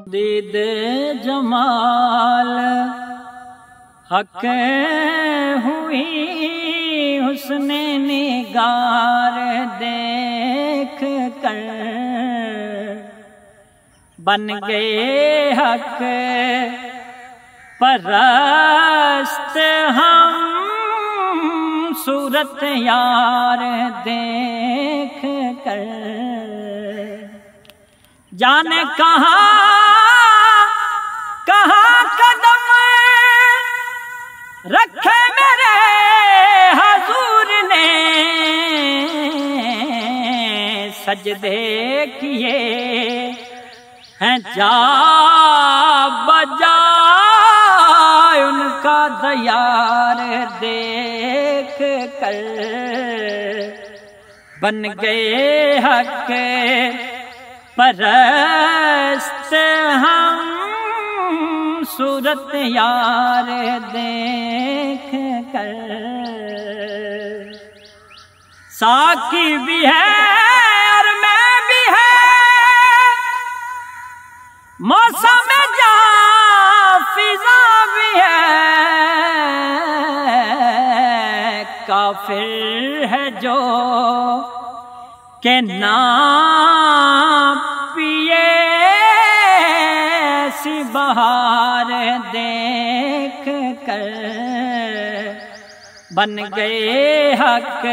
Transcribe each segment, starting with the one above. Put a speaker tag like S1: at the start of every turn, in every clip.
S1: دید جمال حق ہوئی حسن نگار دیکھ کر بن گئے حق پرست ہم صورت یار دیکھ کر جانے کہاں قدم رکھے میرے حضور نے سجدے کیے ہیں جا بجا ان کا دیار دیکھ کر بن گئے حق پرست ہم صورت یار دیکھ کر ساقی بھی ہے اور میں بھی ہے موسم جاں فضا بھی ہے کافر ہے جو کہ نام پیے سی بہار دیکھ کر بن گئے حق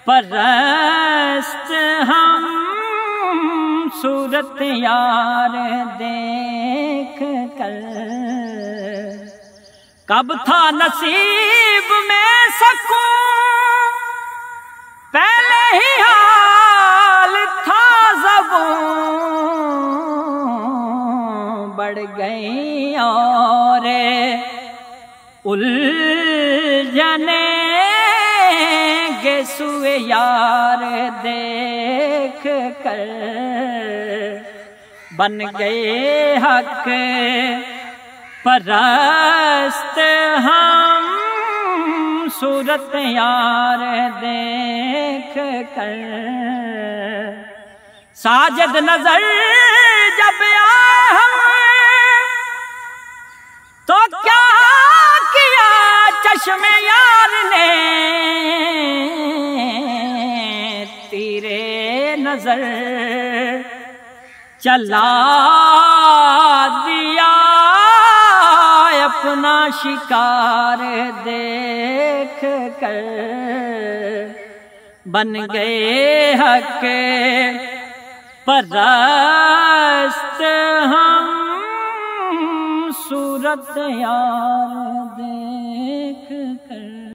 S1: پرست ہم صورت یار دیکھ کر کب تھا نصیب میں سکون پہلے ہی حال تھا زبون بڑھ گئی اور الجھنے گے سوئے یار دیکھ کر بن گئے حق پرست ہم صورت یار دیکھ کر ساجد نظر جب آئے تو کیا کیا چشم یار نے تیرے نظر چلا دیا اپنا شکار دیکھ کر بن گئے حق پرست ہم صورت یار